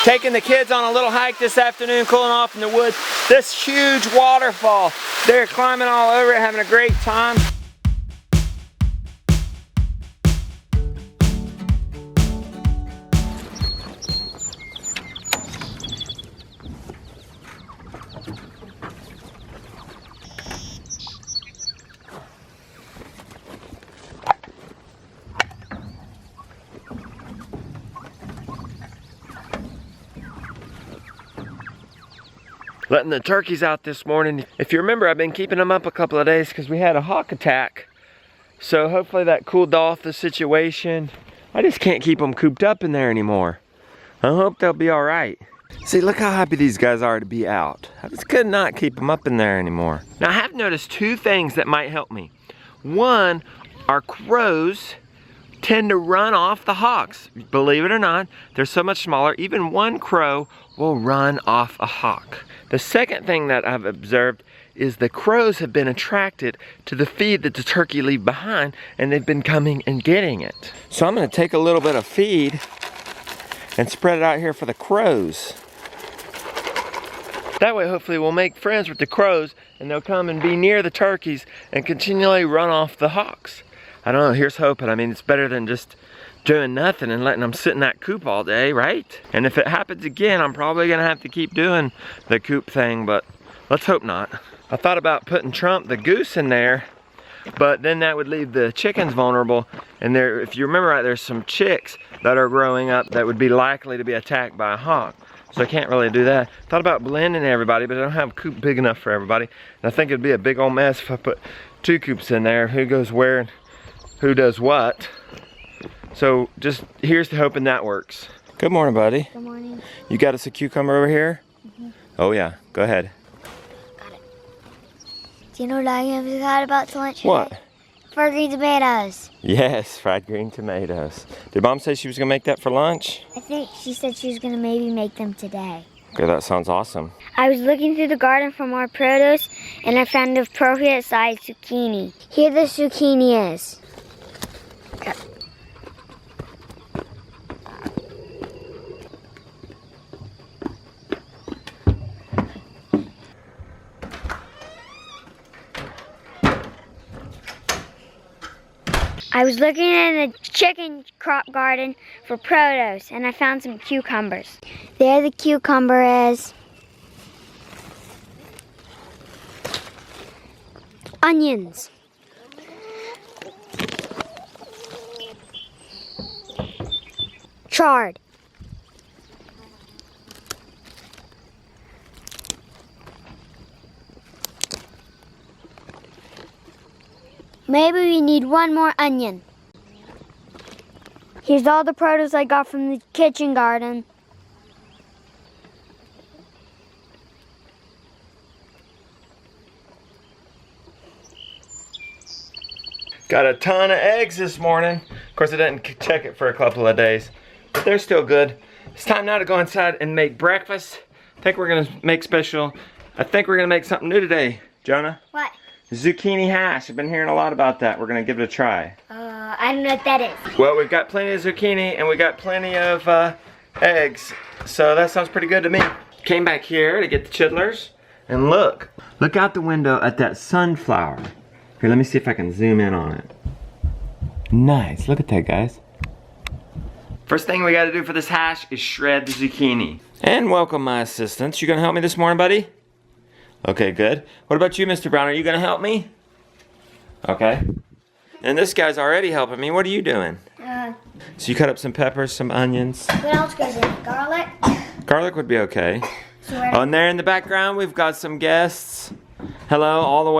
Taking the kids on a little hike this afternoon, cooling off in the woods. This huge waterfall. They're climbing all over it, having a great time. Letting the turkeys out this morning. If you remember, I've been keeping them up a couple of days because we had a hawk attack. So hopefully that cooled off the situation. I just can't keep them cooped up in there anymore. I hope they'll be all right. See, look how happy these guys are to be out. I just could not keep them up in there anymore. Now I have noticed two things that might help me. One, our crows tend to run off the hawks. Believe it or not, they're so much smaller. Even one crow will run off a hawk. The second thing that I've observed is the crows have been attracted to the feed that the turkey leave behind, and they've been coming and getting it. So I'm gonna take a little bit of feed and spread it out here for the crows. That way hopefully we'll make friends with the crows and they'll come and be near the turkeys and continually run off the hawks. I don't know, here's hoping. I mean, it's better than just doing nothing and letting them sit in that coop all day, right? And if it happens again, I'm probably gonna have to keep doing the coop thing, but let's hope not. I thought about putting Trump the goose in there, but then that would leave the chickens vulnerable. And there, if you remember right, there's some chicks that are growing up that would be likely to be attacked by a hawk. So I can't really do that. Thought about blending everybody, but I don't have a coop big enough for everybody. And I think it'd be a big old mess if I put two coops in there. Who goes where and who does what. So just here's to hoping that works. Good morning, buddy. Good morning. You got us a cucumber over here? Mm-hmm. Oh yeah, go ahead. Got it. Do you know what I had about to lunch? What? Today? Fried green tomatoes. Yes, fried green tomatoes. Did Mom say she was gonna make that for lunch? I think she said she was gonna maybe make them today. Okay, that sounds awesome. I was looking through the garden for more produce and I found the appropriate size zucchini. Here the zucchini is. Okay. I was looking in the chicken crop garden for produce and I found some cucumbers. There the cucumber is. Onions. Chard. Maybe we need one more onion. Here's all the produce I got from the kitchen garden. Got a ton of eggs this morning. Of course, I didn't check it for a couple of days, but they're still good. It's time now to go inside and make breakfast. I think we're gonna make something new today, Jonah. What? Zucchini hash. I've been hearing a lot about that. We're gonna give it a try. I don't know what that is. Well, we've got plenty of zucchini and we got plenty of eggs, so that sounds pretty good to me. Came back here to get the chitlers, and look out the window at that sunflower. Here, let me see if I can zoom in on it. Nice, look at that, guys. First thing we gotta do for this hash is shred the zucchini. And welcome my assistants. You gonna help me this morning, buddy? Okay, good. What about you, Mr. Brown? Are you gonna help me? Okay. And this guy's already helping me. What are you doing? So you cut up some peppers, some onions. What else goes in it? Garlic? Garlic would be okay. So Oh, and there in the background, we've got some guests. Hello, all the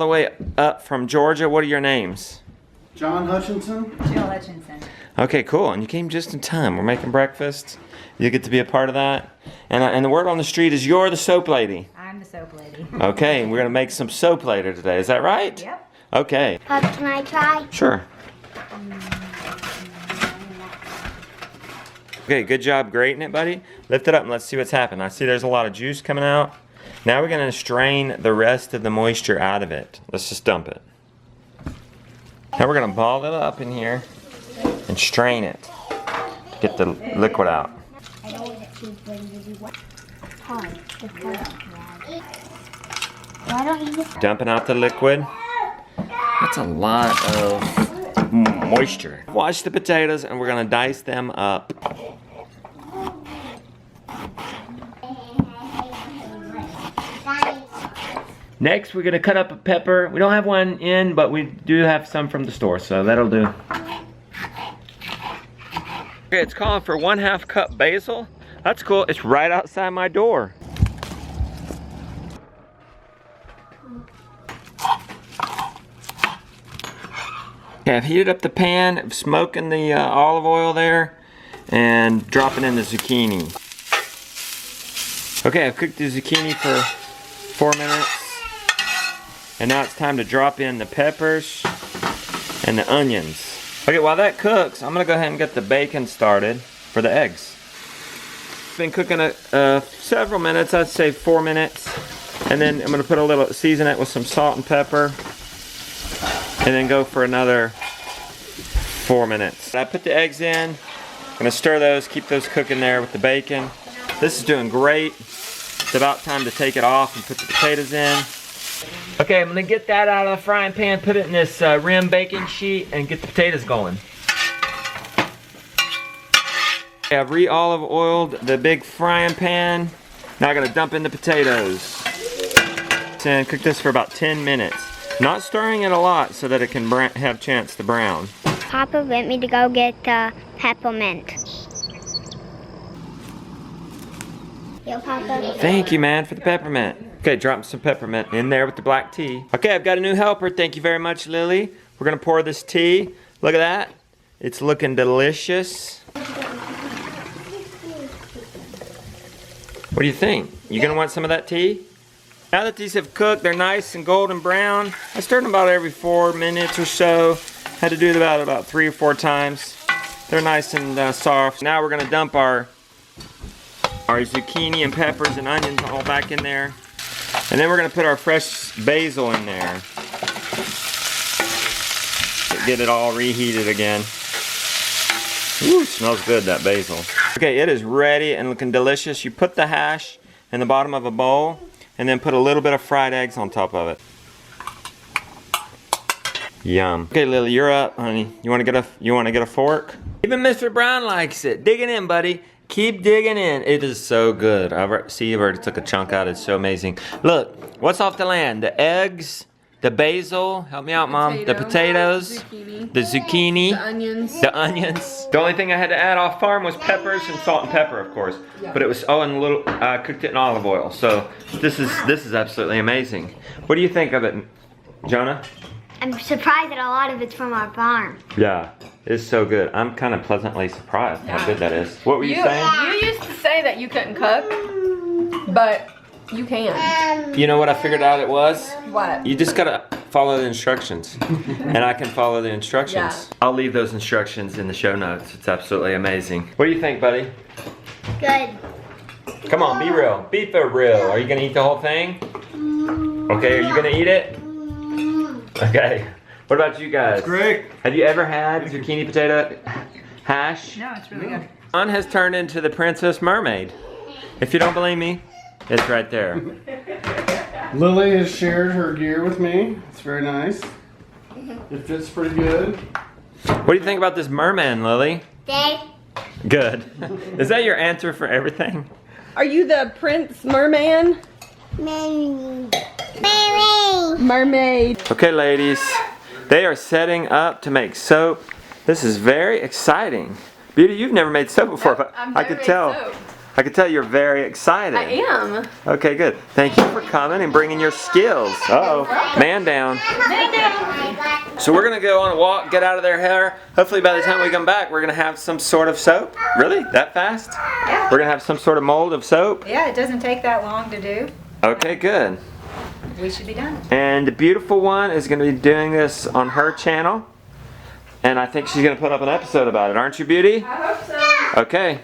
way up from Georgia. What are your names? John Hutchinson. Jill Hutchinson. Okay, cool. And you came just in time. We're making breakfast. You get to be a part of that. And the word on the street is you're the soap lady. I'm the soap lady. Okay, and we're gonna make some soap later today. Is that right? Yep. Okay. can I try? Sure. Okay, good job grating it, buddy. Lift it up and let's see what's happened. I see there's a lot of juice coming out. Now we're gonna strain the rest of the moisture out of it. Let's just dump it. Now we're gonna ball it up in here and strain it. Get the liquid out. Why don't you just... Dumping out the liquid. That's a lot of moisture. Wash the potatoes and we're gonna dice them up. Next, we're gonna cut up a pepper. We don't have one in, but we do have some from the store, so that'll do. Okay, it's calling for 1/2 cup basil. That's cool, it's right outside my door. Okay, I've heated up the pan, smoking the olive oil there, and dropping in the zucchini. Okay, I've cooked the zucchini for 4 minutes. And now it's time to drop in the peppers and the onions. Okay, while that cooks, I'm gonna go ahead and get the bacon started for the eggs. Been cooking it several minutes, I'd say 4 minutes. And then I'm gonna put a little, season it with some salt and pepper. And then go for another 4 minutes. I put the eggs in, I'm gonna stir those, keep those cooking there with the bacon. This is doing great. It's about time to take it off and put the potatoes in. Okay, I'm gonna get that out of the frying pan, put it in this rim baking sheet, and get the potatoes going. Okay, I've re-olive oiled the big frying pan. Now I'm gonna dump in the potatoes. And cook this for about 10 minutes. Not stirring it a lot so that it can have a chance to brown. Papa went me to go get peppermint. Yo, Papa. Thank you, man, for the peppermint. Okay, drop some peppermint in there with the black tea. Okay, I've got a new helper. Thank you very much, Lily. We're gonna pour this tea. Look at that. It's looking delicious. What do you think? You gonna want some of that tea? Now that these have cooked, they're nice and golden brown. I stir them about every 4 minutes or so. Had to do it about 3 or 4 times. They're nice and soft. Now we're gonna dump our zucchini and peppers and onions all back in there. And then we're gonna put our fresh basil in there. Get it all reheated again. Ooh, smells good, that basil. Okay, it is ready and looking delicious. You put the hash in the bottom of a bowl and then put a little bit of fried eggs on top of it. Yum. Okay, Lily, you're up, honey. You wanna get a fork? Even Mr. Brown likes it. Digging in, buddy. Keep digging in. It is so good. See, I've already took a chunk out. It's so amazing. Look, what's off the land? The eggs, the basil. Help me out, Mom. The potatoes, the zucchini, the onions. The only thing I had to add off farm was peppers and salt and pepper, of course. Yeah. But it was and a little. I cooked it in olive oil. So this is absolutely amazing. What do you think of it, Jonah? I'm surprised that a lot of it's from our farm. Yeah, it's so good. I'm kind of pleasantly surprised how good that is. What were you saying? You used to say that you couldn't cook, but you can. You know what I figured out it was? What? You just gotta follow the instructions. And I can follow the instructions. Yeah. I'll leave those instructions in the show notes. It's absolutely amazing. What do you think, buddy? Good. Come on, be real. Be for real. Are you gonna eat the whole thing? Okay, are you gonna eat it? Okay. What about you guys? It's great. Have you ever had zucchini potato hash? No, it's really good. John has turned into the Princess Mermaid. If you don't believe me, it's right there. Lily has shared her gear with me. It's very nice. It fits pretty good. What do you think about this merman, Lily? Dad. Good. Is that your answer for everything? Are you the Prince Merman? Mermaid. Okay, ladies, they are setting up to make soap. This is very exciting. Beauty, you've never made soap before, but I could tell. Soap. I could tell you're very excited. I am. Okay, good. Thank you for coming and bringing your skills. Uh-oh, man down. Man down. So we're gonna go on a walk, get out of their hair. Hopefully by the time we come back, we're gonna have some sort of soap. Really? That fast? Yeah. We're gonna have some sort of mold of soap? Yeah, it doesn't take that long to do. Okay, good. We should be done. And the beautiful one is going to be doing this on her channel. And I think she's going to put up an episode about it. Aren't you, Beauty? I hope so. Okay.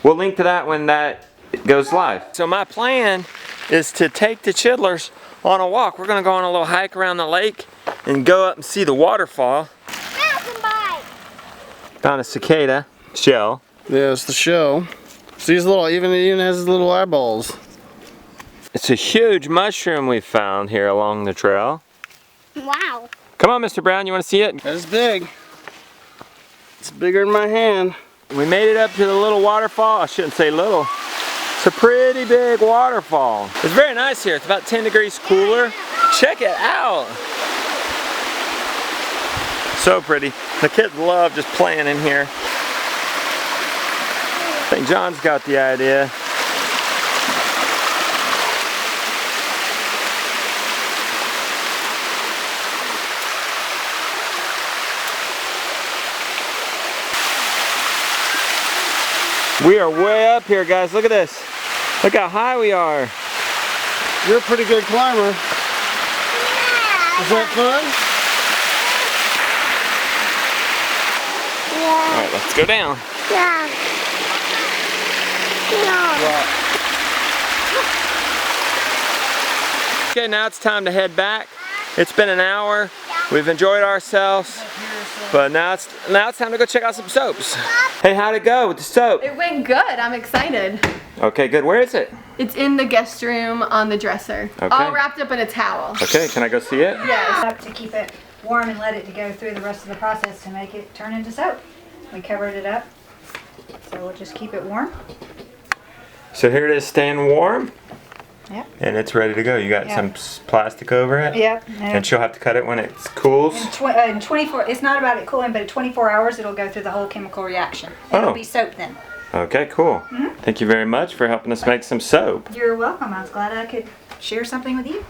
We'll link to that when that goes live. So my plan is to take the Chidlers on a walk. We're going to go on a little hike around the lake and go up and see the waterfall. Mountain bike. Found a cicada shell. Yeah, it's the shell. See his little, even has his little eyeballs. It's a huge mushroom we found here along the trail. Wow. Come on, Mr. Brown, you want to see it? That's big. It's bigger than my hand. We made it up to the little waterfall. I shouldn't say little. It's a pretty big waterfall. It's very nice here. It's about 10 degrees cooler. Check it out. So pretty. The kids love just playing in here. I think John's got the idea. We are way up here, guys. Look at this. Look how high we are. You're a pretty good climber. Is that fun? All right, let's go down. Yeah. Okay, now it's time to head back. It's been an hour. We've enjoyed ourselves, but now it's time to go check out some soaps. Hey, how'd it go with the soap? It went good. I'm excited. Okay, good. Where is it? It's in the guest room on the dresser. Okay. All wrapped up in a towel. Okay, can I go see it? Yes. Up to keep it warm and let it to go through the rest of the process to make it turn into soap. We covered it up, so we'll just keep it warm. So here it is, staying warm. Yep. And it's ready to go. You got Yep. some plastic over it? Yep. And she'll have to cut it when it cools? In 24, it's not about it cooling, but in 24 hours it'll go through the whole chemical reaction. It'll Oh. be soap then. Okay, cool. Thank you very much for helping us make some soap. You're welcome. I was glad I could share something with you.